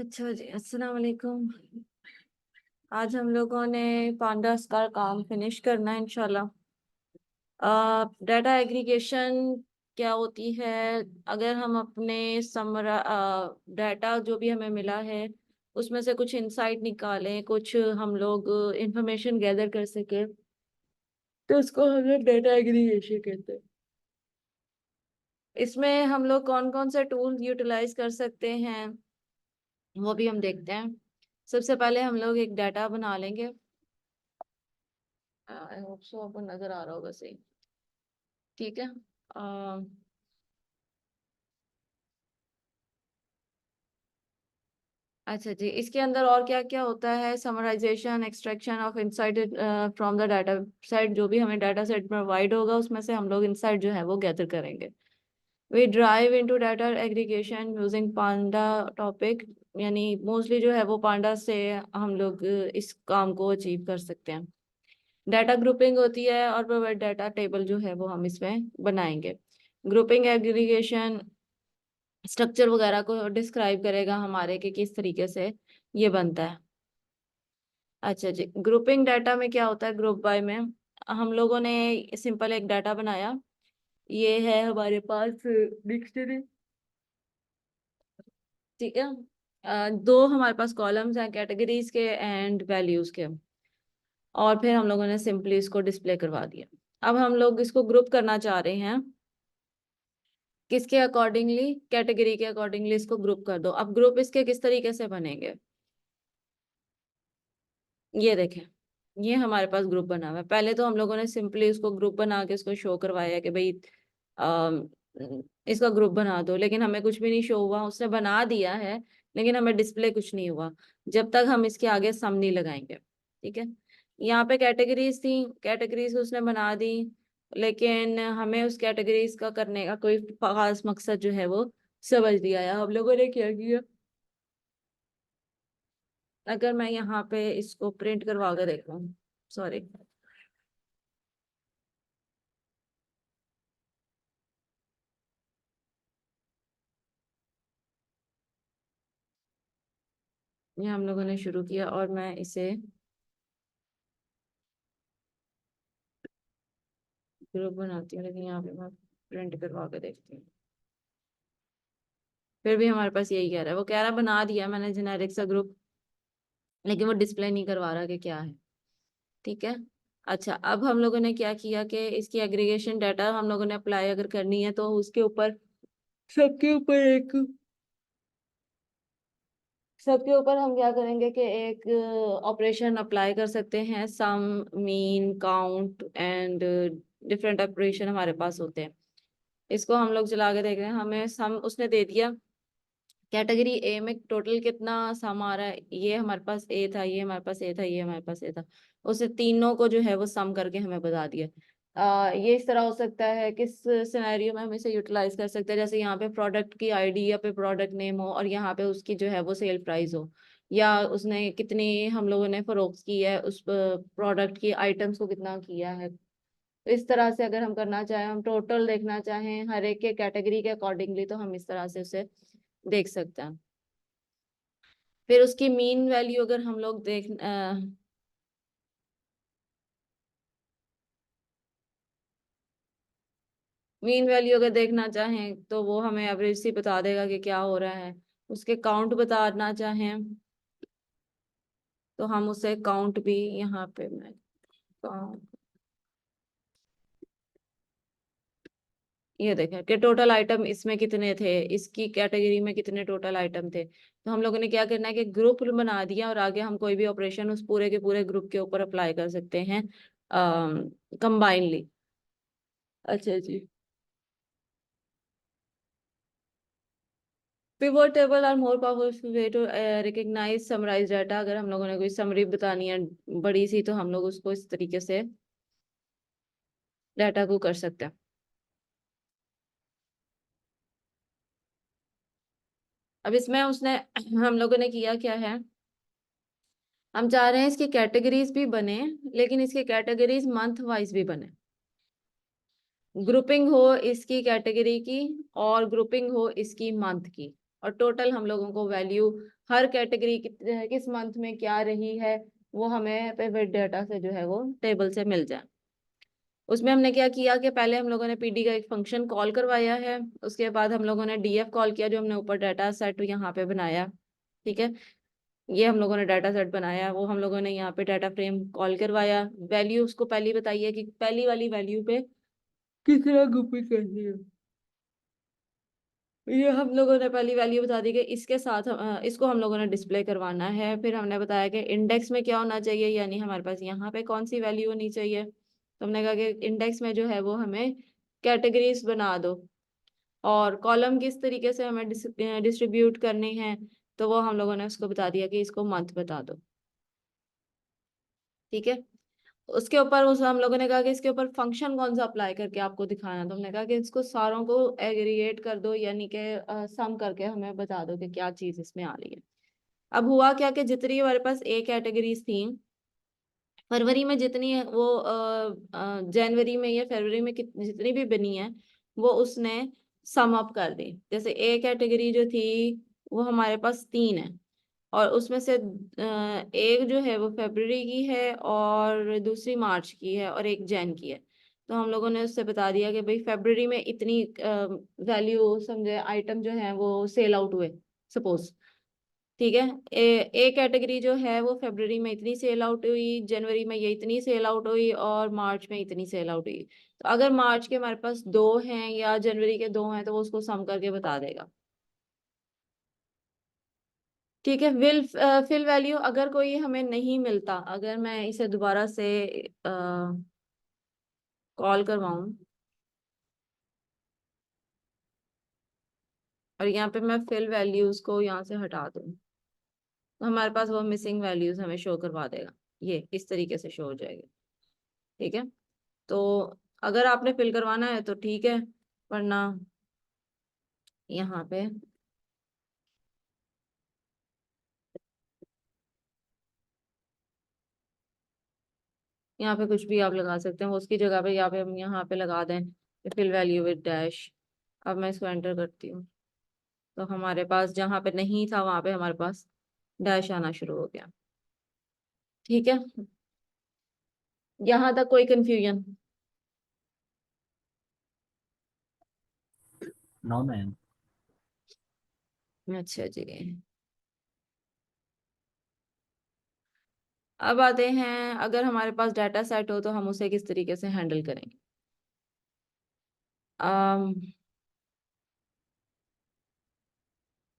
अच्छा जी, अस्सलाम वालेकुम। आज हम लोगों ने पांडास का काम फिनिश करना है इंशाल्लाह। डाटा एग्रीगेशन क्या होती है? अगर हम अपने समरा डाटा जो भी हमें मिला है उसमें से कुछ इंसाइट निकालें, कुछ हम लोग इंफॉर्मेशन गैदर कर सके, तो उसको हम लोग डाटा एग्रीगेशन कहते हैं। इसमें हम लोग कौन कौन से टूल यूटिलाइज कर सकते हैं वो भी हम देखते हैं। सबसे पहले हम लोग एक डाटा बना लेंगे। आई होप सो आपको नजर आ रहा होगा सही। ठीक है। अ, अच्छा जी, इसके अंदर और क्या क्या होता है? Summarization, extraction of insight from the data set. जो भी हमें डाटा सेट प्रोवाइड होगा उसमें से हम लोग इनसाइट जो है वो गैदर करेंगे। We drive into data aggregation using panda topic. यानी मोस्टली जो है वो पांडा से हम लोग इस काम को अचीव कर सकते हैं। डाटा ग्रुपिंग होती है और प्रोवाइड डाटा टेबल जो है वो हम इसमें बनाएंगे। ग्रुपिंग एग्रीगेशन स्ट्रक्चर वगैरह को डिस्क्राइब करेगा हमारे कि किस तरीके से ये बनता है। अच्छा जी, ग्रुपिंग डाटा में क्या होता है? ग्रुप बाय में हम लोगों ने सिंपल एक डाटा बनाया। ये है हमारे पास डिक्शनरी। ठीक है। दो हमारे पास कॉलम्स हैं, कैटेगरीज के एंड वैल्यूज के। और फिर हम लोगों ने सिंपली इसको डिस्प्ले करवा दिया। अब हम लोग इसको ग्रुप करना चाह रहे हैं। किसके अकॉर्डिंगली? कैटेगरी के अकॉर्डिंगली इसको ग्रुप कर दो। अब ग्रुप इसके किस तरीके से बनेंगे ये देखें। ये हमारे पास ग्रुप बना हुआ है। पहले तो हम लोगों ने सिंपली उसको ग्रुप बना के उसको शो करवाया कि भाई अम, इसका ग्रुप बना दो, लेकिन हमें कुछ भी नहीं शो हुआ। उसने बना दिया है लेकिन हमें डिस्प्ले कुछ नहीं हुआ जब तक हम इसके आगे सम नहीं लगाएंगे। ठीक है। यहाँ पे कैटेगरीज थी, कैटेगरीज उसने बना दी, लेकिन हमें उस कैटेगरीज का करने का कोई खास मकसद जो है वो समझ नहीं आया। हम लोगों ने क्या किया, अगर मैं यहाँ पे इसको प्रिंट करवा कर देखूँ, सॉरी, ये हम लोगों ने शुरू किया और मैं इसे ग्रुप बनाती हूँ, लेकिन यहाँ पे मैं प्रिंट करवा के देखती हूँ। फिर भी हमारे पास यही कह रहा है, वो कह रहा है बना दिया मैंने जेनेरिक सा ग्रुप, लेकिन वो डिस्प्ले नहीं करवा रहा कि क्या है। ठीक है। अच्छा, अब हम लोगों ने क्या किया कि इसकी एग्रीगेशन डाटा हम लोगों ने अप्लाई अगर करनी है तो उसके ऊपर, सबके ऊपर एक, सबके ऊपर हम क्या करेंगे कि एक ऑपरेशन अप्लाई कर सकते हैं। Sum, mean, count and different operation हमारे पास होते हैं। इसको हम लोग चला के देख रहे हैं। हमें सम उसने दे दिया। कैटेगरी ए में टोटल कितना सम आ रहा है? ये हमारे पास ए था, ये हमारे पास ए था, ये हमारे पास ए था। उसे तीनों को जो है वो सम करके हमें बता दिया। ये इस तरह हो सकता है, किस सिनेरियो में हम इसे यूटिलाइज कर सकते हैं? जैसे यहाँ पे प्रोडक्ट की आईडी या पे प्रोडक्ट नेम हो और यहाँ पे उसकी जो है वो सेल प्राइस हो, या उसने कितनी हम लोगों ने फरोख्त की है, उस प्रोडक्ट की आइटम्स को कितना किया है। तो इस तरह से अगर हम करना चाहें, हम टोटल देखना चाहें हर एक के कैटेगरी के अकॉर्डिंगली, तो हम इस तरह से उसे देख सकते हैं। फिर उसकी मीन वैल्यू अगर हम लोग मीन वैल्यू अगर देखना चाहें तो वो हमें एवरेज से बता देगा कि क्या हो रहा है। उसके काउंट बताना चाहें तो हम उसे काउंट भी यहाँ पे मैं count- ये देखें कि टोटल आइटम इसमें कितने थे, इसकी कैटेगरी में कितने टोटल आइटम थे। तो हम लोगों ने क्या करना है कि ग्रुप बना दिया और आगे हम कोई भी ऑपरेशन उस पूरे के पूरे ग्रुप के ऊपर अप्लाई कर सकते हैं कंबाइनली। अच्छा जी। Pivot table are more powerful way to recognize summarize data. अगर हम लोगों ने कोई समरी बतानी है बड़ी सी, तो हम लोग उसको इस तरीके से डाटा को कर सकते हैं। अब इसमें उसने हम लोगों ने किया क्या है, हम चाह रहे हैं इसकी कैटेगरीज भी बने, लेकिन इसकी कैटेगरीज मंथ वाइज भी बने। ग्रुपिंग हो इसकी कैटेगरी की और ग्रुपिंग हो इसकी मंथ की। और टोटल हम लोगों को वैल्यू हर कैटेगरी किस मंथ में क्या रही है वो हमें पिवट डाटा से जो है वो टेबल से मिल जाए। उसमें हमने क्या किया कि पहले हम लोगों ने पीडी का एक फंक्शन कॉल करवाया है, उसके बाद हम लोगों ने डीएफ कॉल किया जो हमने ऊपर डाटा सेट यहाँ पे बनाया। ठीक है, ये हम लोगों ने डाटा सेट बनाया, वो हम लोगों ने यहाँ पे डाटा फ्रेम कॉल करवाया। वैल्यू उसको पहली बताइए कि पहली वाली वैल्यू पे कितना कॉपी करनी है, ये हम लोगों ने पहली वैल्यू बता दी कि इसके साथ इसको हम लोगों ने डिस्प्ले करवाना है। फिर हमने बताया कि इंडेक्स में क्या होना चाहिए, यानी हमारे पास यहाँ पे कौन सी वैल्यू होनी चाहिए। तो हमने कहा कि इंडेक्स में जो है वो हमें कैटेगरीज बना दो, और कॉलम किस तरीके से हमें डिस्ट्रीब्यूट करने हैं, तो वो हम लोगों ने उसको बता दिया कि इसको मंथ बता दो। ठीक है, उसके ऊपर उस हम लोगों ने कहा कि इसके ऊपर फंक्शन कौन सा अप्लाई करके आपको दिखाना, तो हमने कहा कि इसको सारों को एग्रीगेट कर दो, यानी कि सम करके हमें बता दो कि क्या चीज इसमें आ रही है। अब हुआ क्या कि जितनी हमारे पास ए कैटेगरीज थी, फरवरी में जितनी है वो जनवरी में या फरवरी में जितनी भी बनी है वो उसने सम अप कर दी। जैसे ए कैटेगरी जो थी वो हमारे पास 3 है, और उसमें से एक जो है वो फरवरी की है, और दूसरी मार्च की है, और एक जैन की है। तो हम लोगों ने उससे बता दिया कि भाई फरवरी में इतनी वैल्यू समझे आइटम जो है वो सेल आउट हुए सपोज। ठीक है, ए कैटेगरी जो है वो फरवरी में इतनी सेल आउट हुई, जनवरी में ये इतनी सेल आउट हुई, और मार्च में इतनी सेल आउट हुई। तो अगर मार्च के हमारे पास 2 हैं या जनवरी के 2 हैं तो वो उसको सम करके बता देगा। ठीक है, फिल वैल्यू अगर कोई हमें नहीं मिलता, अगर मैं इसे दोबारा से कॉल करवाऊं और यहाँ पे मैं फिल वैल्यूज को यहाँ से हटा दूं, तो हमारे पास वो मिसिंग वैल्यूज हमें शो करवा देगा। ये इस तरीके से शो हो जाएगा। ठीक है, तो अगर आपने फिल करवाना है तो ठीक है, वरना यहाँ पे कुछ भी आप लगा सकते हैं, उसकी जगह पे यहाँ पे हम यहाँ पे लगा दें फिल वैल्यू विद डैश। अब मैं इसको एंटर करती हूँ, तो हमारे पास जहाँ पे नहीं था वहां पे हमारे पास डैश आना शुरू हो गया। ठीक है, यहाँ तक कोई कंफ्यूजन? No ma'am. अच्छा जी, अब आते हैं अगर हमारे पास डाटा सेट हो तो हम उसे किस तरीके से हैंडल करेंगे।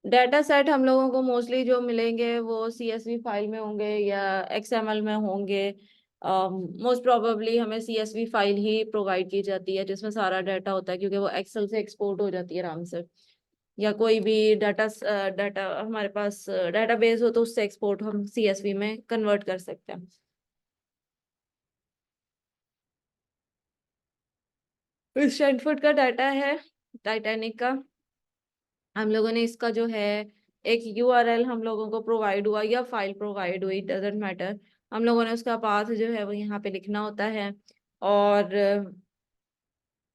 डाटा सेट हम लोगों को मोस्टली जो मिलेंगे वो सीएसवी फाइल में होंगे या एक्सएमएल में होंगे। मोस्ट प्रोबेबली हमें सीएसवी फाइल ही प्रोवाइड की जाती है जिसमें सारा डाटा होता है, क्योंकि वो एक्सेल से एक्सपोर्ट हो जाती है आराम से, या कोई भी डाटा डाटा हमारे पास डाटा बेस हो तो उससे एक्सपोर्ट हम सीएसवी में कन्वर्ट कर सकते हैं। स्टैनफोर्ड का डाटा है, टाइटैनिक का। हम लोगों ने इसका जो है एक यूआरएल हम लोगों को प्रोवाइड हुआ या फाइल प्रोवाइड हुई, डजेंट मैटर। हम लोगों ने उसका पाथ जो है वो यहाँ पे लिखना होता है, और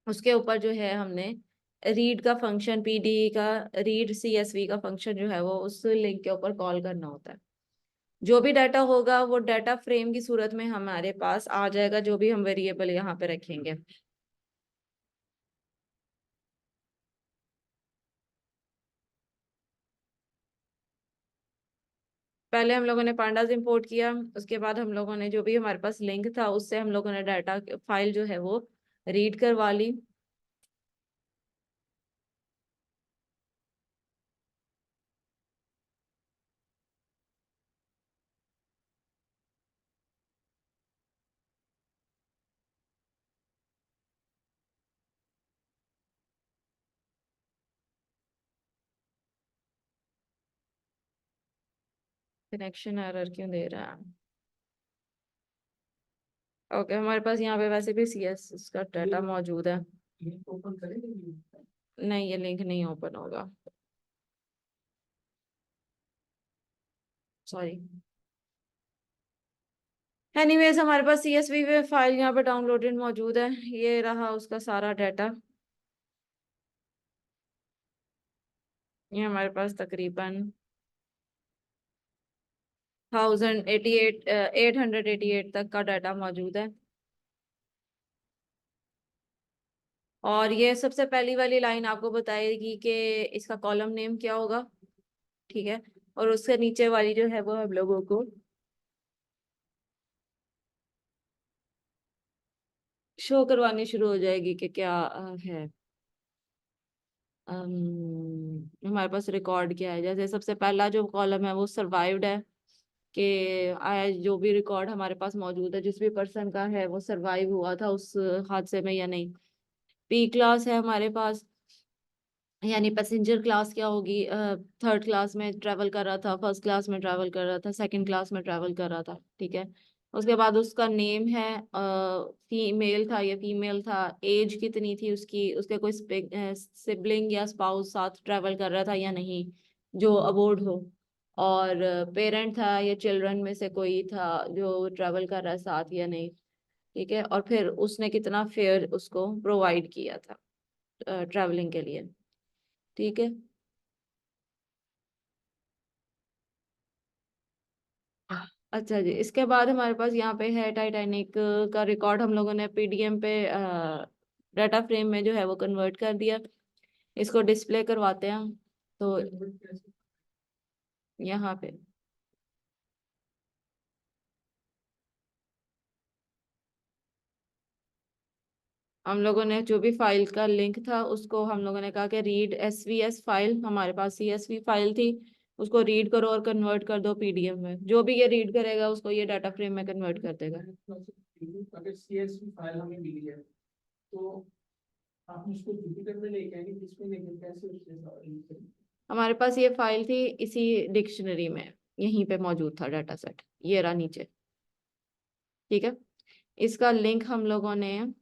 उसके ऊपर जो है हमने रीड का फंक्शन, पीडी का रीड सीएसवी का फंक्शन जो है वो उस लिंक के ऊपर कॉल करना होता है। जो भी डाटा होगा वो डाटा फ्रेम की सूरत में हमारे पास आ जाएगा, जो भी हम वेरिएबल यहाँ पे रखेंगे। पहले हम लोगों ने पांडास इंपोर्ट किया, उसके बाद हम लोगों ने जो भी हमारे पास लिंक था उससे हम लोगों ने डाटा फाइल जो है वो रीड करवा ली। कनेक्शन एरर क्यों दे रहा है? ओके, हमारे पास यहाँ पे वैसे भी सीएस का डाटा मौजूद है। ओपन करेंगे? नहीं, ये लिंक नहीं ओपन होगा, सॉरी। एनीवेज, हमारे पास सीएसवी में फाइल यहाँ पे डाउनलोडेड मौजूद है, ये रहा उसका सारा डाटा। ये हमारे पास तकरीबन 888 तक का डाटा मौजूद है। और ये सबसे पहली वाली लाइन आपको बताएगी कि इसका कॉलम नेम क्या होगा, ठीक है। और उसके नीचे वाली जो है वो हम लोगों को शो करवानी शुरू हो जाएगी कि क्या है। हमारे पास रिकॉर्ड क्या है। जैसे सबसे पहला जो कॉलम है वो सर्वाइव्ड है, कि आया जो भी रिकॉर्ड हमारे पास मौजूद है जिस भी पर्सन का है वो सरवाइव हुआ था उस हादसे में या नहीं। पी क्लास है हमारे पास, यानी पैसेंजर क्लास क्या होगी, थर्ड क्लास में ट्रेवल कर रहा था, फर्स्ट क्लास में ट्रेवल कर रहा था, सेकंड क्लास में ट्रेवल कर रहा था, ठीक है। उसके बाद उसका नेम है, फीमेल था या फीमेल था, एज कितनी थी उसकी, उसके कोई सिबलिंग या स्पाउस साथ ट्रेवल कर रहा था या नहीं जो अबोर्ड हो, और पेरेंट था या चिल्ड्रन में से कोई था जो ट्रेवल कर रहा है साथ या नहीं, ठीक है। और फिर उसने कितना फेयर उसको प्रोवाइड किया था ट्रेवलिंग के लिए, ठीक है। अच्छा जी, इसके बाद हमारे पास यहाँ पे है टाइटैनिक का रिकॉर्ड हम लोगों ने पीडीएम पे डाटा फ्रेम में जो है वो कन्वर्ट कर दिया। इसको डिस्प्ले करवाते हैं, तो यहाँ पे हम लोगों ने जो भी फाइल का लिंक था उसको हम लोगों ने कहा कि रीड एसवीएस फाइल, हमारे पास सीएसवी फाइल थी, उसको रीड करो और कन्वर्ट कर दो पीडीएफ में। जो भी ये रीड करेगा उसको ये डाटा फ्रेम में कन्वर्ट कर देगा। अगर सीएसवी फाइल हमें मिली है तो आप उसको जुपिटर में लेके आएंगे, जिसमें लेके कैसे उससे हमारे पास ये फाइल थी इसी डिक्शनरी में, यहीं पे मौजूद था डाटा सेट, ये रहा नीचे, ठीक है। इसका लिंक हम लोगों ने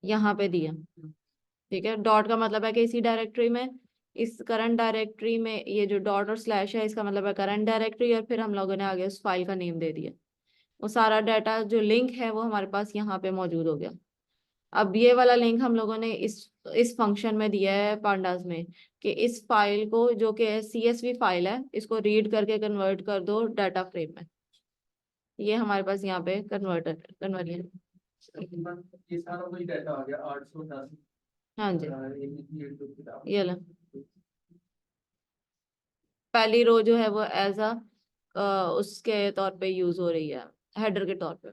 यहाँ पे दिया, ठीक है। डॉट का मतलब है कि इसी डायरेक्टरी में, इस करंट डायरेक्टरी में ये जो डॉट और स्लैश है इसका मतलब है करंट डायरेक्टरी, और फिर हम लोगों ने आगे उस फाइल का नेम दे दिया। वो सारा डाटा जो लिंक है वो हमारे पास यहाँ पे मौजूद हो गया। अब ये वाला लिंक हम लोगों ने इस फंक्शन में दिया है पांडास में, कि इस फाइल को जो कि सीएसवी फाइल है इसको रीड करके कन्वर्ट कर दो डाटा फ्रेम में। ये हमारे पास यहाँ पे कन्वर्टर कन्वर्जन। ये सारा वही डाटा आ गया 880। हाँ जी, ये लो, पहली रो जो है वो एज अ उसके तौर पे यूज हो रही है, हेडर के तौर पे।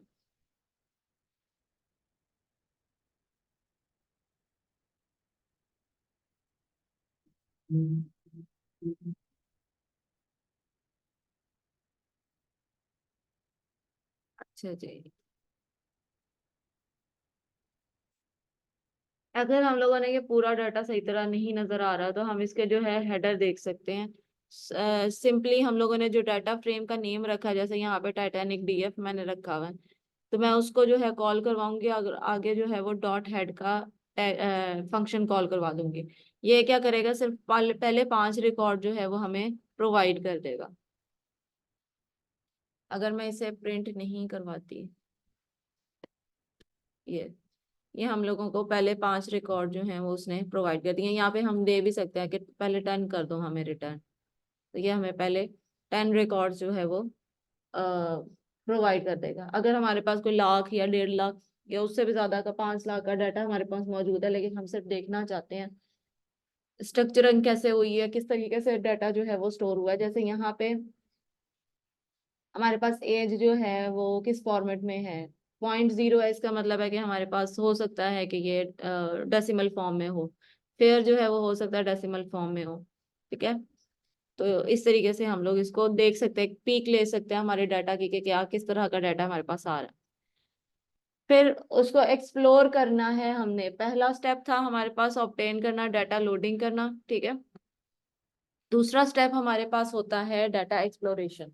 अच्छा जी, अगर हम लोगों ने ये पूरा डाटा सही तरह नहीं नजर आ रहा तो हम इसके जो है हेडर देख सकते हैं। सिंपली हम लोगों ने जो डाटा फ्रेम का नेम रखा है, जैसे यहाँ पे टाइटैनिक डीएफ मैंने रखा हुआ है, तो मैं उसको जो है कॉल करवाऊंगी, अगर आगे जो है वो डॉट हेड का फंक्शन कॉल करवा दूंगी। ये क्या करेगा, सिर्फ पहले 5 रिकॉर्ड जो है वो हमें प्रोवाइड कर देगा। अगर मैं इसे प्रिंट नहीं करवाती, ये हम लोगों को पहले 5 रिकॉर्ड जो हैं वो उसने प्रोवाइड कर दिए। यहाँ पे हम दे भी सकते हैं कि पहले 10 कर दो हमें रिटर्न, तो ये हमें पहले 10 रिकॉर्ड जो है वो प्रोवाइड कर देगा। अगर हमारे पास कोई लाख या 1.5 लाख या उससे भी ज्यादा का 5 लाख का डाटा हमारे पास मौजूद है, लेकिन हम सिर्फ देखना चाहते हैं स्ट्रक्चरिंग कैसे हुई है, किस तरीके से डाटा जो है वो स्टोर हुआ है। जैसे यहाँ पे हमारे पास एज जो है वो किस फॉर्मेट में है, 0.0 है, इसका मतलब है कि हमारे पास हो सकता है कि ये डेसिमल फॉर्म में हो, फिर जो है वो हो सकता है डेसिमल फॉर्म में हो, ठीक है। तो इस तरीके से हम लोग इसको देख सकते हैं, पीक ले सकते हैं हमारे डाटा की कि क्या किस तरह का डाटा हमारे पास आ रहा है। फिर उसको एक्सप्लोर करना है हमने, पहला स्टेप था हमारे पास ऑब्टेन करना, डाटा लोडिंग करना, ठीक है। दूसरा स्टेप हमारे पास होता है डाटा एक्सप्लोरेशन।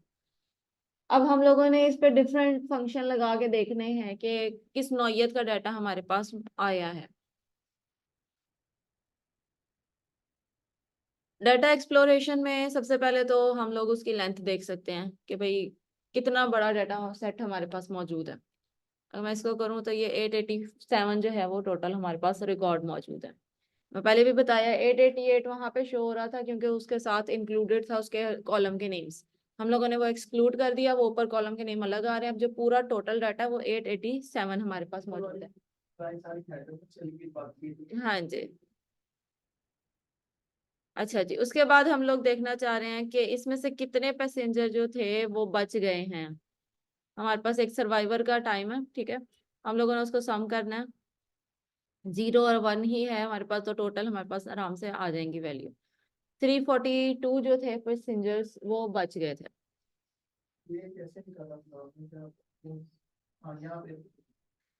अब हम लोगों ने इस पे डिफरेंट फंक्शन लगा के देखने हैं कि किस नौइयत का डाटा हमारे पास आया है। डाटा एक्सप्लोरेशन में सबसे पहले तो हम लोग उसकी लेंथ देख सकते हैं कि भाई कितना बड़ा डाटा सेट हमारे पास मौजूद है। अगर मैं इसको करूँ तो ये 887 जो है वो टोटल हमारे पास रिकॉर्ड मौजूद है। मैं पहले भी बताया 888 वहां पे शो हो रहा था क्योंकि उसके साथ इंक्लूडेड था उसके कॉलम के नेम्स। हम लोगों ने वो एक्सक्लूड कर दिया, वो ऊपर कॉलम के नेम अलग आ रहे हैं। अब जो पूरा टोटल डाटा है वो 887 हमारे पास मौजूद है। हाँ जी। अच्छा जी, उसके बाद हम लोग देखना चाह रहे हैं कि इसमें से कितने पैसेंजर जो थे वो बच गए हैं। हमारे पास एक सर्वाइवर का टाइम है, ठीक है, हम लोगों ने उसको सम करना है। 0 और 1 ही है हमारे पास, तो टोटल हमारे पास आराम से आ जाएंगी वैल्यू। 342 जो थे पैसेंजर्स वो बच गए थे। ये कैसे निकाला था आपने? हाँ, यहाँ पे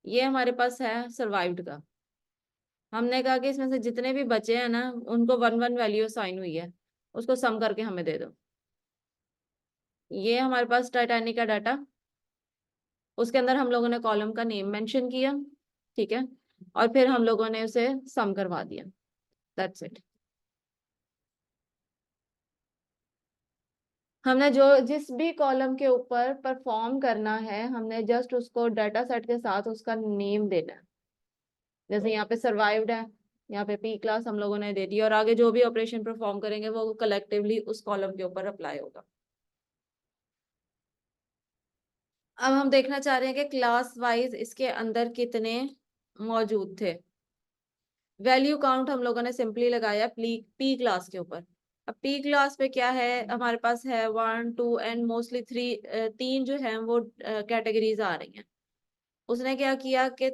ये हमारे पास है सर्वाइव्ड का। हमने कहा कि इसमें से जितने भी बचे हैं ना उनको 1 1 वैल्यू साइन हुई है, उसको सम करके हमें दे दो। ये हमारे पास टाइटैनिक का डाटा, उसके अंदर हम लोगों ने कॉलम का नेम मेंशन किया, ठीक है, और फिर हम लोगों ने उसे सम करवा दिया। That's it. हमने जो जिस भी कॉलम के ऊपर परफॉर्म करना है हमने जस्ट उसको डाटा सेट के साथ उसका नेम देना है। जैसे यहाँ पे सर्वाइव्ड है, यहाँ पे पी क्लास हम लोगों ने दे दी, और आगे जो भी ऑपरेशन परफॉर्म करेंगे वो कलेक्टिवली उस कॉलम के ऊपर अप्लाई होगा। अब हम देखना चाह रहे हैं कि क्लास वाइज इसके अंदर कितने मौजूद थे। वैल्यू काउंट हम लोगों ने सिंपली लगाया पी क्लास के ऊपर। अब पी क्लास पे क्या है हमारे पास है 1 2 एंड मोस्टली 3, 3 जो है वो कैटेगरीज आ रही हैं। उसने क्या किया कि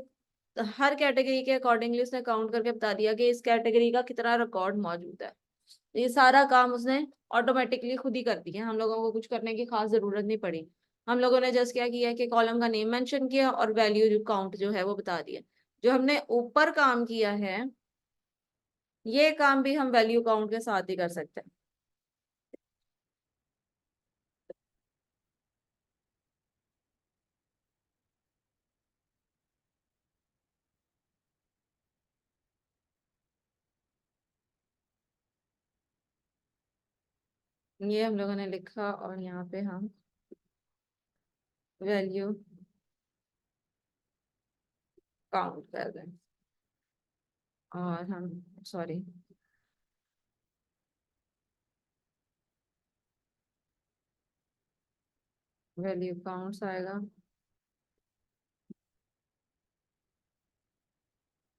हर कैटेगरी के अकॉर्डिंगली उसने काउंट करके बता दिया कि इस कैटेगरी का कितना रिकॉर्ड मौजूद है। ये सारा काम उसने ऑटोमेटिकली खुद ही कर दिया, हम लोगों को कुछ करने की खास जरूरत नहीं पड़ी। हम लोगों ने जस्ट क्या किया कि कॉलम का नेम मेंशन किया और वैल्यू जो काउंट जो है वो बता दिया। जो हमने ऊपर काम किया है ये काम भी हम वैल्यू काउंट के साथ ही कर सकते हैं। ये हम लोगों ने लिखा और यहाँ पे हम वैल्यू काउंट कर दें, और हम सॉरी वैल्यू काउंट्स आएगा,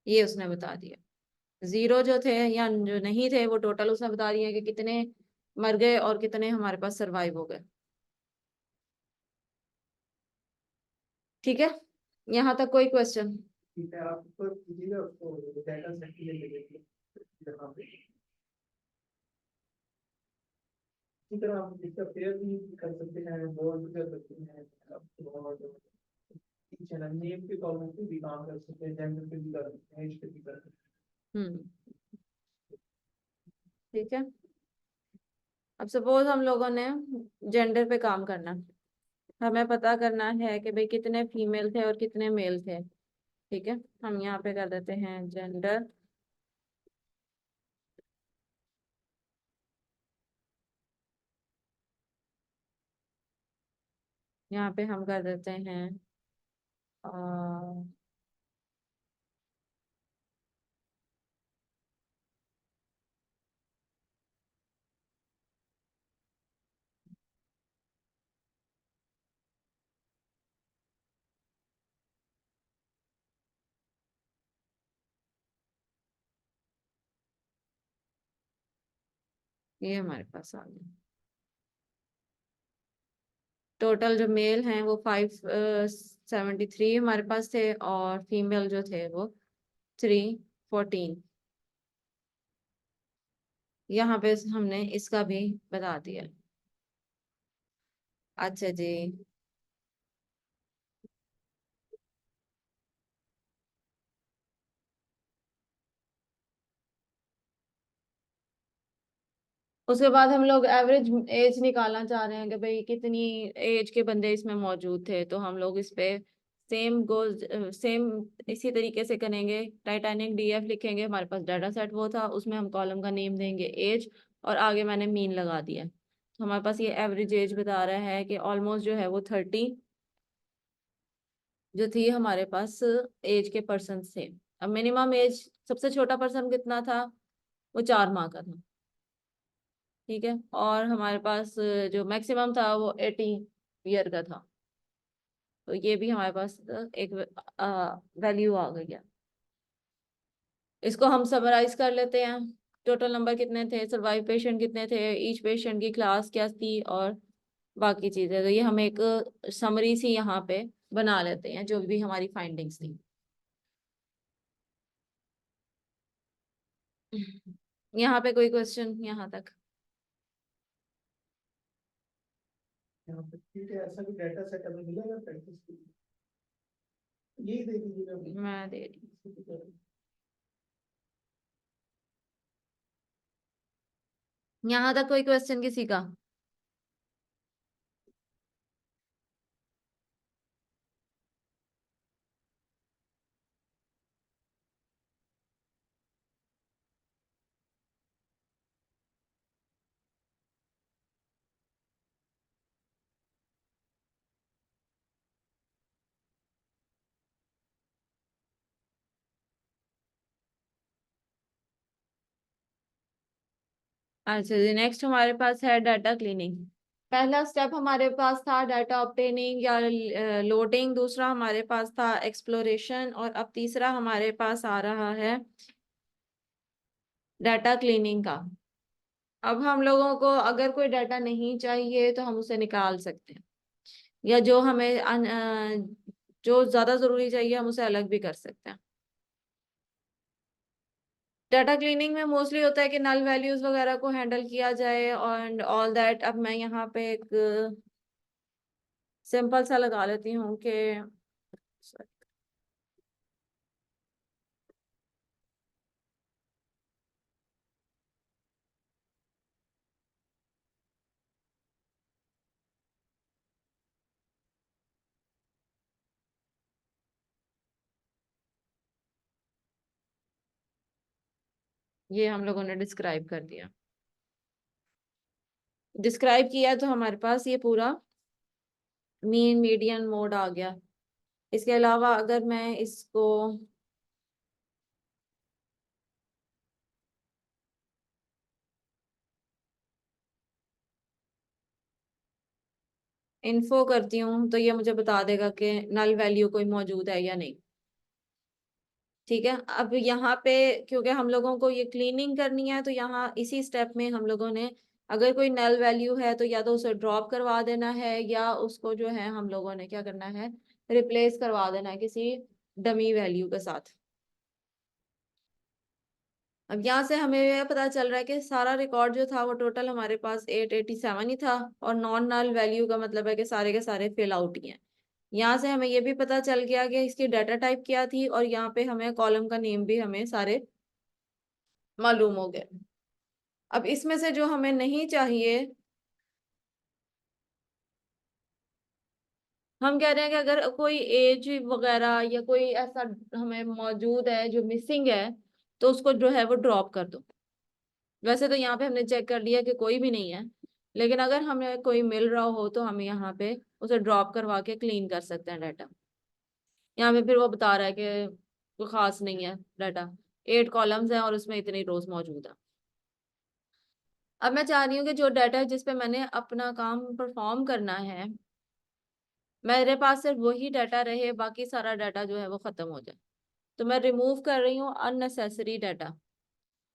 ये उसने बता दिया। 0 जो थे या जो नहीं थे वो टोटल उसने बता दिया कि कितने मर गए और कितने हमारे पास सरवाइव हो गए। ठीक है, यहाँ तक कोई क्वेश्चन? ठीक है, आप उसको कीजिएगा, उसको डाटा सेट के लिए देखिए यहाँ पे। इसी तरह आप इसका पेयर भी कर सकते हैं, बोर्ड भी कर सकते हैं, और चैनल नेम के कॉलम पे भी काम कर सकते हैं, जेंडर पे भी कर सकते हैं, एज पे भी कर सकते हम्म, ठीक है। अब सपोज हम लोगों ने जेंडर पे काम करना, हमें पता करना है कि भाई कितने फीमेल थे और कितने मेल थे। ठीक है, हम यहाँ पे कर देते हैं जेंडर, यहाँ पे हम कर देते हैं ये हमारे पास आ गया। टोटल जो मेल हैं वो 573 हमारे पास थे, और फीमेल जो थे वो 314। यहाँ पे हमने इसका भी बता दिया। अच्छा जी, उसके बाद हम लोग एवरेज एज निकालना चाह रहे हैं कि भाई कितनी एज के बंदे इसमें मौजूद थे। तो हम लोग इस पे सेम इसी तरीके से करेंगे। टाइटैनिक डीएफ लिखेंगे, हमारे पास डाटा सेट वो था, उसमें हम कॉलम का नेम देंगे एज, और आगे मैंने मीन लगा दिया। तो हमारे पास ये एवरेज एज बता रहा है कि ऑलमोस्ट जो है वो 30 जो थी हमारे पास एज के पर्सन थे। अब मिनिमम एज सबसे छोटा पर्सन कितना था, वो 4 माह का था। ठीक है, और हमारे पास जो मैक्सिमम था वो 80 ईयर का था। तो ये भी हमारे पास एक वैल्यू आ गई है। इसको हम समराइज कर लेते हैं। टोटल नंबर कितने थे, सर्वाइव पेशेंट कितने थे, ईच पेशेंट की क्लास क्या थी, और बाकी चीजें। तो ये हम एक समरी सी यहाँ पे बना लेते हैं, जो भी हमारी फाइंडिंग्स थी। यहाँ पे कोई क्वेश्चन यहाँ तक? यहाँ पे ठीक है, ऐसा भी डेटा सेट हमें मिलेगा प्रैक्टिस के लिए, यही दे दीजिएगा अभी। मैं दे रही हूँ। यहाँ तक कोई क्वेश्चन किसी का? अच्छा जी, नेक्स्ट हमारे पास है डाटा क्लीनिंग। पहला स्टेप हमारे पास था डाटा ऑब्टेनिंग या लोडिंग, दूसरा हमारे पास था एक्सप्लोरेशन, और अब तीसरा हमारे पास आ रहा है डाटा क्लीनिंग का। अब हम लोगों को अगर कोई डाटा नहीं चाहिए तो हम उसे निकाल सकते हैं, या जो हमें जो ज्यादा जरूरी चाहिए हम उसे अलग भी कर सकते हैं। डाटा क्लीनिंग में मोस्टली होता है कि नल वैल्यूज वगैरह को हैंडल किया जाए और ऑल दैट। अब मैं यहाँ पे एक सिंपल सा लगा लेती हूँ कि ये हम लोगों ने डिस्क्राइब कर दिया। डिस्क्राइब किया तो हमारे पास ये पूरा मीन मीडियन मोड आ गया। इसके अलावा अगर मैं इसको इन्फो करती हूँ तो ये मुझे बता देगा कि नल वैल्यू कोई मौजूद है या नहीं। ठीक है, अब यहाँ पे क्योंकि हम लोगों को ये क्लीनिंग करनी है, तो यहाँ इसी स्टेप में हम लोगों ने अगर कोई नल वैल्यू है तो या तो उसे ड्रॉप करवा देना है, या उसको जो है हम लोगों ने क्या करना है, रिप्लेस करवा देना है किसी डमी वैल्यू के साथ। अब यहाँ से हमें यह पता चल रहा है कि सारा रिकॉर्ड जो था वो टोटल हमारे पास 887 ही था, और नॉन नल वैल्यू का मतलब है कि सारे के सारे फिल आउट ही हैं। यहाँ से हमें ये भी पता चल गया कि इसकी डाटा टाइप क्या थी, और यहाँ पे हमें कॉलम का नेम भी हमें सारे मालूम हो गए। अब इसमें से जो हमें नहीं चाहिए, हम कह रहे हैं कि अगर कोई एज वगैरह या कोई ऐसा हमें मौजूद है जो मिसिंग है, तो उसको जो है वो ड्रॉप कर दो। वैसे तो यहाँ पे हमने चेक कर लिया कि कोई भी नहीं है, लेकिन अगर हमें कोई मिल रहा हो तो हम यहाँ पे उसे ड्रॉप करवा के क्लीन कर सकते हैं डाटा। यहाँ पे फिर वो बता रहा है कि कोई खास नहीं है डाटा, 8 कॉलम्स हैं और उसमें इतनी रोज मौजूद है। अब मैं चाह रही हूँ कि जो डाटा है जिसपे मैंने अपना काम परफॉर्म करना है, मेरे पास सिर्फ वही डाटा रहे, बाकी सारा डाटा जो है वो खत्म हो जाए। तो मैं रिमूव कर रही हूँ अननेसेसरी डाटा।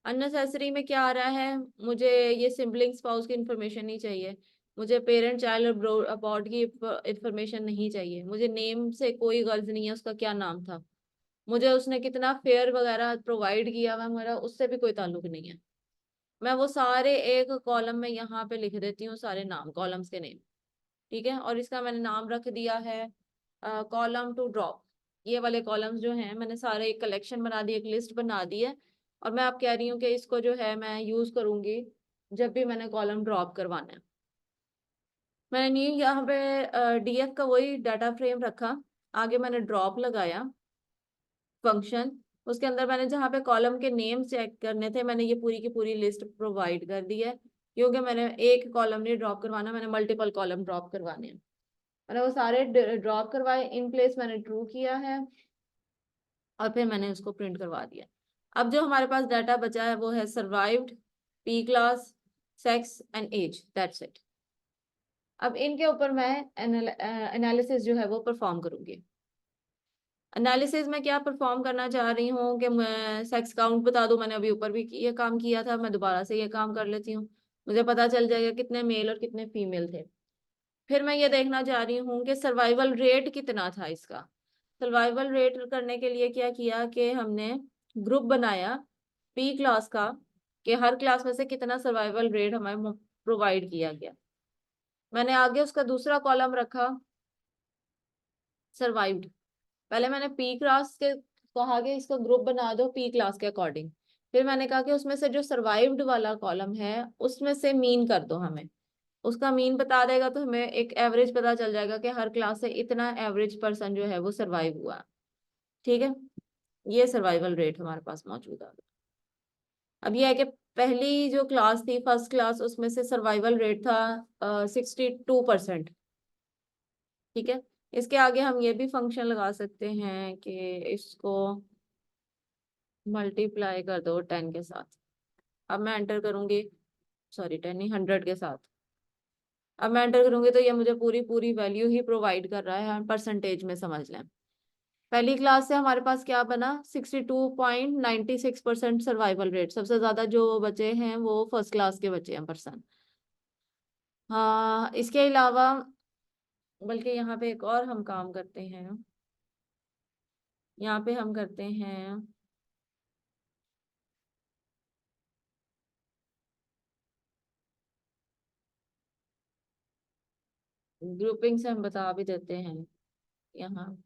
अननेसेसरी में क्या आ रहा है, मुझे ये सिबलिंग स्पाउस की इंफॉर्मेशन नहीं चाहिए, मुझे पेरेंट चाइल्ड अबाउट की इंफॉर्मेशन नहीं चाहिए, मुझे नेम से कोई गर्ज नहीं है उसका क्या नाम था, मुझे उसने कितना फेयर वगैरह प्रोवाइड किया हुआ मेरा उससे भी कोई ताल्लुक नहीं है। मैं वो सारे एक कॉलम में यहाँ पे लिख देती हूँ, सारे नाम, कॉलम्स के नेम। ठीक है, और इसका मैंने नाम रख दिया है कॉलम टू ड्रॉप। ये वाले कॉलम्स जो हैं मैंने सारे एक कलेक्शन बना दी, एक लिस्ट बना दी है, और मैं अब कह रही हूँ कि इसको जो है मैं यूज करूंगी जब भी मैंने कॉलम ड्रॉप करवाना है। मैंने न्यू यहाँ पे डीएफ का वही डाटा फ्रेम रखा, आगे मैंने ड्रॉप लगाया फंक्शन, उसके अंदर मैंने जहाँ पे कॉलम के नेम चेक करने थे मैंने ये पूरी की पूरी लिस्ट प्रोवाइड कर दी है, क्योंकि मैंने एक कॉलम नहीं ड्रॉप करवाना, मैंने मल्टीपल कॉलम ड्रॉप करवाने हैं। मैंने वो सारे ड्रॉप करवाए, इन प्लेस मैंने ट्रू किया है, और फिर मैंने उसको प्रिंट करवा दिया। अब जो हमारे पास डाटा बचा है वो है survived, P class, sex and age, that's it. अब इनके ऊपर मैं एनालिसिस जो है वो परफॉर्म करूंगी। एनालिसिस में क्या परफॉर्म करना चाह रही हूँ कि मैं सेक्स काउंट बता दूं, मैंने अभी ऊपर भी ये काम किया था, मैं दोबारा से ये काम कर लेती हूँ। मुझे पता चल जाएगा कितने मेल और कितने फीमेल थे। फिर मैं ये देखना चाह रही हूँ कि सर्वाइवल रेट कितना था इसका। सर्वाइवल रेट करने के लिए क्या किया कि हमने ग्रुप बनाया पी क्लास का, कि हर क्लास में से कितना सर्वाइवल रेट हमें प्रोवाइड किया गया। मैंने आगे उसका दूसरा कॉलम रखा सर्वाइव्ड। पहले मैंने पी क्लास के कहा कि इसका ग्रुप बना दो पी क्लास के अकॉर्डिंग। फिर मैंने कहा कि उसमें से जो सर्वाइव्ड वाला कॉलम है उसमें से मीन कर दो हमें। उसका मीन बता देगा तो हमें एक एवरेज पता चल जाएगा कि हर क्लास से इतना एवरेज पर्सन जो है वो सर्वाइव हुआ। ठीक है, ये सर्वाइवल रेट हमारे पास मौजूद है। अब ये है कि पहली जो क्लास थी फर्स्ट क्लास, उसमें से सर्वाइवल रेट था 62%। ठीक है, इसके आगे हम ये भी फंक्शन लगा सकते हैं कि इसको मल्टीप्लाई कर दो 10 के साथ। अब मैं एंटर करूंगी, सॉरी 10 नहीं 100 के साथ। अब मैं एंटर करूंगी तो ये मुझे पूरी पूरी वैल्यू ही प्रोवाइड कर रहा है, परसेंटेज में समझ लें। पहली क्लास से हमारे पास क्या बना, 62.96% सर्वाइवल रेट। सबसे ज्यादा जो बचे हैं वो फर्स्ट क्लास के बचे हैं पर्सन। हाँ, इसके अलावा बल्कि यहाँ पे एक और हम काम करते हैं, यहाँ पे हम करते हैं ग्रुपिंग से हम बता भी देते हैं यहाँ।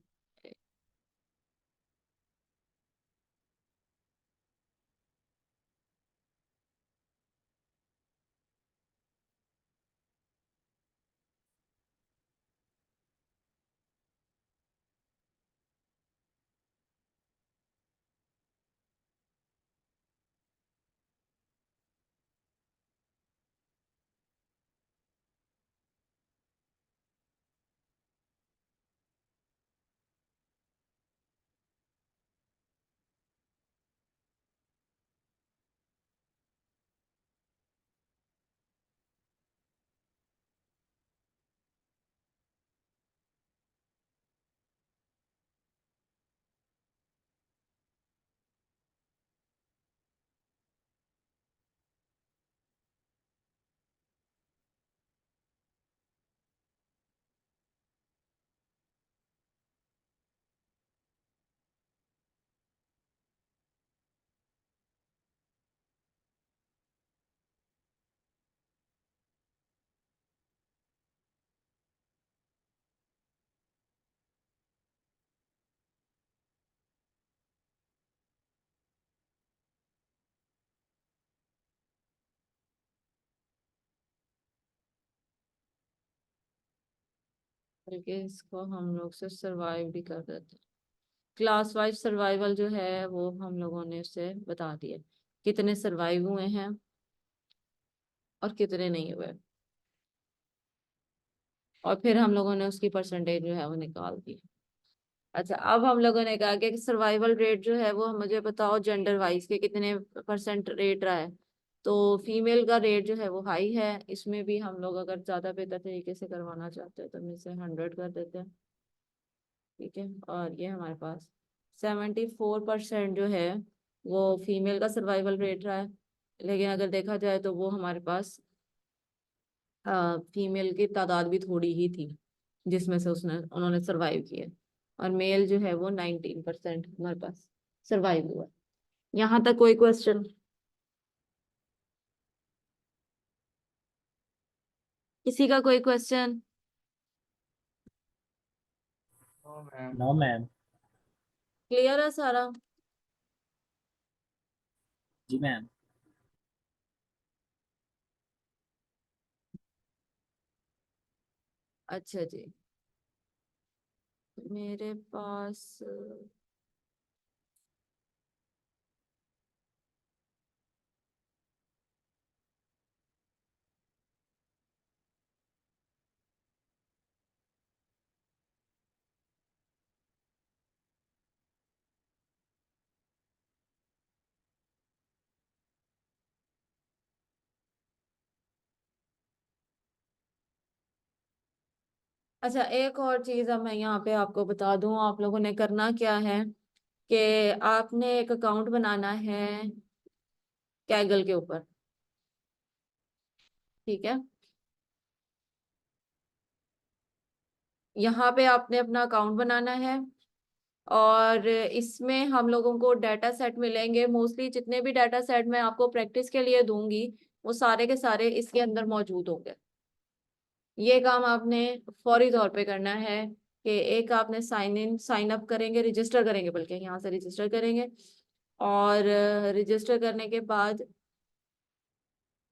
बल्कि इसको हम लोग से सरवाइव भी कर देते हैं। क्लास वाइज सर्वाइवल जो है वो हम लोगों ने उसे बता दिया, कितने सर्वाइव हुए हैं और कितने नहीं हुए। और फिर हम लोगों ने उसकी परसेंटेज जो है वो निकाल दी। अच्छा, अब हम लोगों ने कहा कि सर्वाइवल रेट जो है वो मुझे बताओ जेंडर वाइज के कितने परसेंट रेट रहा है। तो फीमेल का रेट जो है वो हाई है। इसमें भी हम लोग अगर ज्यादा बेहतर तरीके से करवाना चाहते हैं तो हम इसे 100 कर देते हैं। ठीक है, और ये हमारे पास 74% जो है वो फीमेल का सर्वाइवल रेट रहा है। लेकिन अगर देखा जाए तो वो हमारे पास फीमेल की तादाद भी थोड़ी ही थी जिसमें से उसने उन्होंने सरवाइव किया। और मेल जो है वो 19% हमारे पास सरवाइव हुआ। यहाँ तक कोई क्वेश्चन? किसी का कोई question? No ma'am. No ma'am. Clear है सारा? जी मैम। अच्छा जी, मेरे पास अच्छा, एक और चीज अब मैं यहाँ पे आपको बता दूं, आप लोगों ने करना क्या है कि आपने एक अकाउंट बनाना है कैगल के ऊपर। ठीक है, यहाँ पे आपने अपना अकाउंट बनाना है और इसमें हम लोगों को डाटा सेट मिलेंगे। मोस्टली जितने भी डाटा सेट मैं आपको प्रैक्टिस के लिए दूंगी वो सारे के सारे इसके अंदर मौजूद होंगे। ये काम आपने फौरी तौर पे करना है कि एक आपने साइन इन साइन अप करेंगे, रजिस्टर करेंगे, बल्कि यहाँ से रजिस्टर करेंगे और रजिस्टर करने के बाद,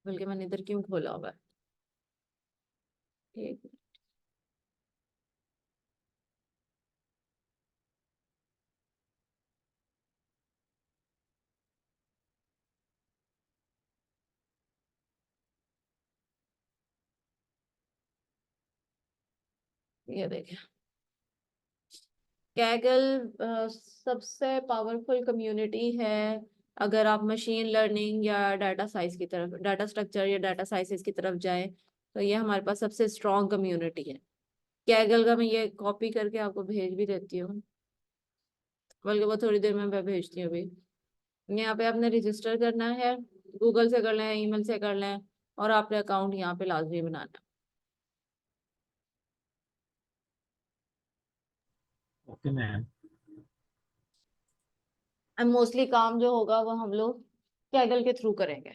बल्कि मैंने इधर क्यों खोला हुआ है, ठीक, ये देखिए कैगल सबसे पावरफुल कम्युनिटी है। अगर आप मशीन लर्निंग या डाटा साइंस की तरफ, डाटा स्ट्रक्चर या डाटा साइंसेस की तरफ जाए तो ये हमारे पास सबसे स्ट्रॉन्ग कम्युनिटी है। कैगल का मैं ये कॉपी करके आपको भेज भी देती हूँ, बल्कि वो थोड़ी देर में मैं भेजती हूँ अभी। यहाँ पे आपने रजिस्टर करना है, गूगल से कर लें, ईमेल से कर लें, और आपने अकाउंट यहाँ पे लाजमी बनाना ओके मैम। है। मोस्टली काम जो होगा वो हम लोग कैगल के थ्रू करेंगे।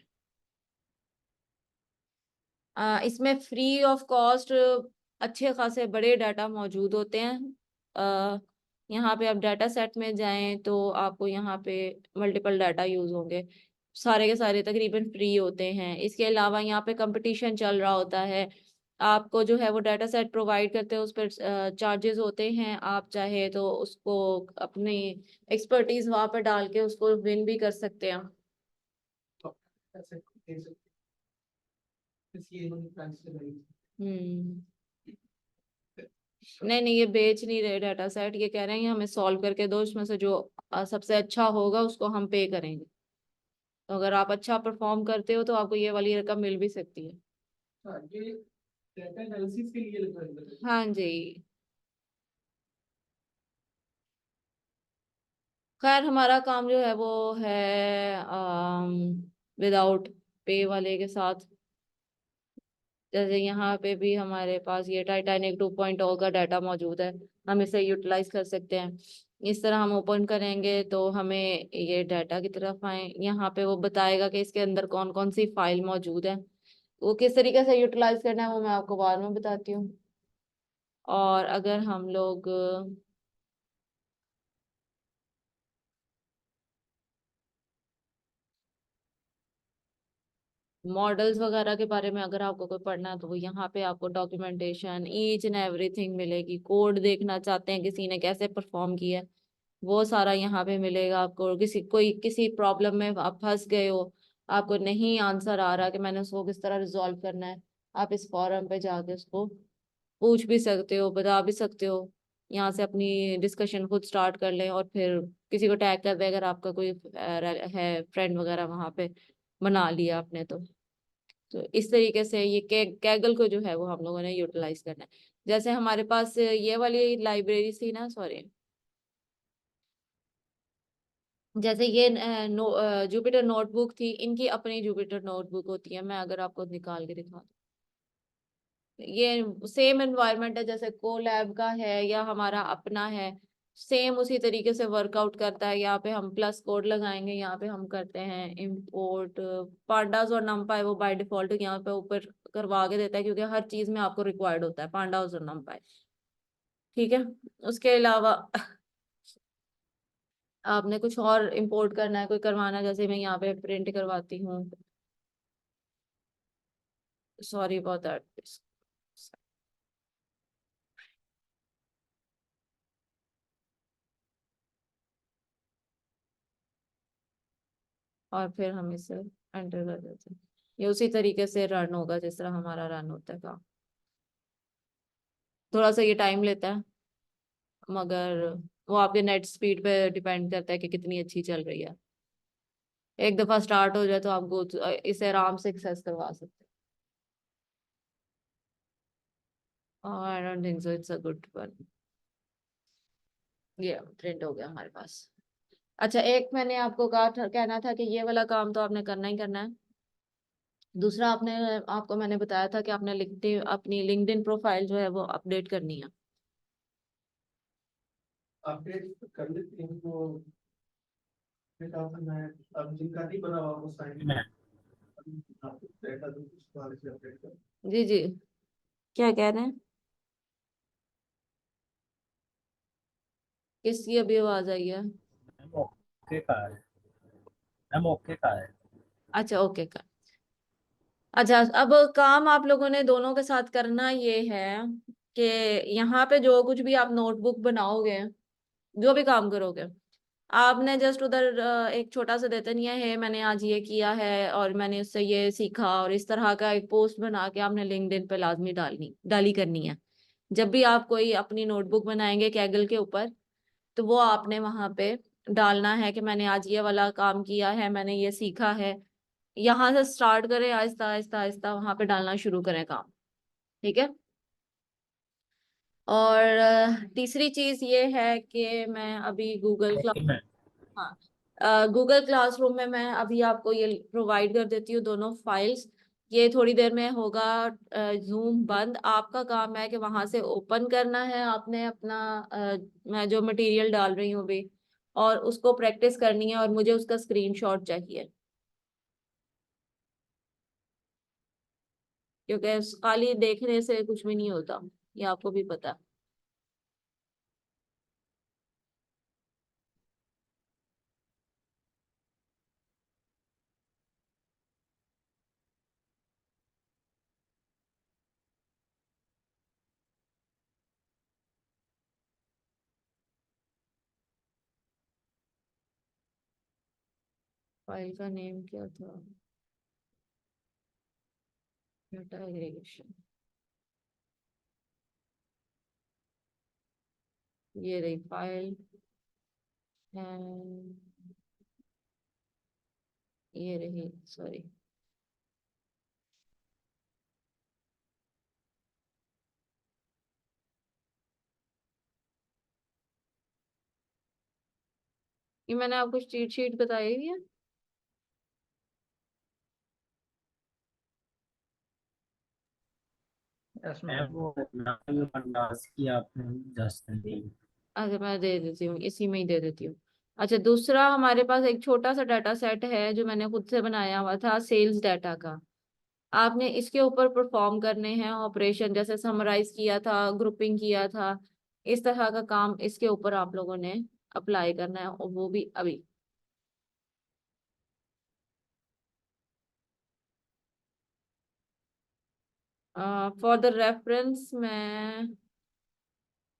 इसमें फ्री ऑफ कॉस्ट अच्छे खासे बड़े डाटा मौजूद होते हैं। यहाँ पे आप डाटा सेट में जाएं तो आपको यहाँ पे मल्टीपल डाटा यूज होंगे, सारे के सारे तकरीबन फ्री होते हैं। इसके अलावा यहाँ पे कंपटीशन चल रहा होता है, आपको जो है वो डाटा सेट प्रोवाइड करते हैं, उस पर चार्जेस होते हैं। आप चाहे तो उसको अपनी एक्सपर्टीज वहां पर डाल के उसको विन भी कर सकते हैं। तो ऐसे देख सकते हैं ये इन्होंने प्लान से बनाई हम्म, नहीं नहीं, ये बेच नहीं रहे डाटा सेट, ये कह रहे हैं कि हमें सॉल्व करके दो, इसमें से जो सबसे अच्छा होगा उसको हम पे करेंगे। तो अगर आप अच्छा परफॉर्म करते हो तो आपको ये वाली रकम मिल भी सकती है। हाँ ये डाटा एनालिसिस के लिए लग रहा है। हाँ जी। खैर हमारा काम जो है वो है विदाउट पे वाले के साथ। जैसे यहाँ पे भी हमारे पास ये टाइटैनिक 2.0 का डाटा मौजूद है, हम इसे यूटिलाइज कर सकते हैं। इस तरह हम ओपन करेंगे तो हमें ये डाटा की तरफ आए, यहाँ पे वो बताएगा कि इसके अंदर कौन कौन सी फाइल मौजूद है। वो किस तरीके से यूटिलाइज करना है वो मैं आपको बाद में बताती हूँ। और अगर हम लोग मॉडल्स वगैरह के बारे में अगर आपको कोई पढ़ना है तो वो यहाँ पे आपको डॉक्यूमेंटेशन ईच एंड एवरीथिंग मिलेगी। कोड देखना चाहते हैं किसी ने कैसे परफॉर्म किया है, वो सारा यहाँ पे मिलेगा आपको। किसी प्रॉब्लम में आप फंस गए हो, आपको नहीं आंसर आ रहा कि मैंने उसको किस तरह रिजॉल्व करना है, आप इस फॉरम पे जाके उसको पूछ भी सकते हो, बता भी सकते हो। यहाँ से अपनी डिस्कशन खुद स्टार्ट कर लें और फिर किसी को टैग कर दे अगर आपका कोई है फ्रेंड वगैरह वहां पे बना लिया आपने तो इस तरीके से ये कैगल को जो है वो हम लोगों ने यूटिलाइज करना है। जैसे हमारे पास ये वाली लाइब्रेरी थी ना, सॉरी, जैसे ये जुपिटर नोटबुक थी, इनकी अपनी जुपिटर नोटबुक होती है। मैं अगर आपको निकाल के दिखा दूं, ये सेम एनवायरनमेंट है जैसे कोलैब का है या हमारा अपना है, सेम उसी तरीके से वर्कआउट करता है। यहाँ पे हम प्लस कोड लगाएंगे, यहाँ पे हम करते हैं इंपोर्ट पांडास और नमपाई, वो बाय डिफॉल्ट यहाँ पे ऊपर करवा के देता है क्योंकि हर चीज में आपको रिक्वायर्ड होता है पांडास और नमपाई। ठीक है, उसके अलावा आपने कुछ और इंपोर्ट करना है, कोई करवाना है, जैसे मैं यहाँ पे प्रिंट करवाती हूँ, सॉरी अबाउट दैट। और फिर हम इसे एंटर कर देते हैं, ये उसी तरीके से रन होगा जिस तरह हमारा रन होता है काम। थोड़ा सा ये टाइम लेता है मगर वो आपके नेट स्पीड पे डिपेंड करता है कि कितनी अच्छी चल रही है। एक दफा स्टार्ट हो जाए तो आपको इसे आराम से एक्सेस करवा सकते I don't think so it's a good one. ये प्रिंट हो गया हमारे पास। अच्छा, एक मैंने आपको कहना था कि ये वाला काम तो आपने करना ही करना है। दूसरा, आपको मैंने बताया था कि आपने लिंक्डइन अपनी लिंक्डइन प्रोफाइल जो है वो अपडेट करनी है। अपडेट कर लेते हैं तो फिर आप मैं अब जिनका नहीं बना हुआ वो साइन में आपको डेटा दूँ उसको आगे से अपडेट कर। जी जी, क्या कह रहे हैं? किसकी अभी आवाज आई है? मैम ओके का है। मैम ओके का है। अच्छा, ओके का। अच्छा, अब काम आप लोगों ने दोनों के साथ करना ये है कि यहाँ पे जो कुछ भी आप नोटबुक बनाओगे, जो भी काम करोगे, आपने जस्ट उधर एक छोटा सा देते नहीं है मैंने आज ये किया है और मैंने उससे ये सीखा, और इस तरह का एक पोस्ट बना के आपने लिंक्डइन पे लाजमी डाली करनी है। जब भी आप कोई अपनी नोटबुक बनाएंगे कैगल के ऊपर, तो वो आपने वहां पे डालना है कि मैंने आज ये वाला काम किया है, मैंने ये सीखा है। यहाँ से स्टार्ट करें, आहिस्ता आहिस्ता आहिस्ता वहां पे डालना शुरू करें काम। ठीक है। और तीसरी चीज ये है कि मैं अभी गूगल क्लास, ओके मैम। हाँ, गूगल क्लासरूम में मैं अभी आपको ये प्रोवाइड कर देती हूँ दोनों फाइल्स। ये थोड़ी देर में होगा जूम बंद। आपका काम है कि वहां से ओपन करना है आपने अपना मैं जो मटेरियल डाल रही हूँ अभी, और उसको प्रैक्टिस करनी है, और मुझे उसका स्क्रीनशॉट चाहिए, क्योंकि खाली देखने से कुछ भी नहीं होता, ये आपको भी पता है। फाइल का नेम क्या था? Data aggregation. ये रही फाइल, and ये रही, सॉरी, ये मैंने आपको चीट शीट बताई हुई है। मैम वो नाम अंदाज की आपने जस्ट दी। अच्छा, मैं दे देती हूँ, इसी में ही दे देती हूँ। अच्छा, दूसरा हमारे पास एक छोटा सा डाटा सेट है जो मैंने खुद से बनाया हुआ था, सेल्स डाटा का। आपने इसके ऊपर परफॉर्म करने हैं ऑपरेशन, जैसे समराइज किया था, ग्रुपिंग किया था, इस तरह का काम इसके ऊपर आप लोगों ने अप्लाई करना है, और वो भी अभी। फॉर द रेफरेंस मैं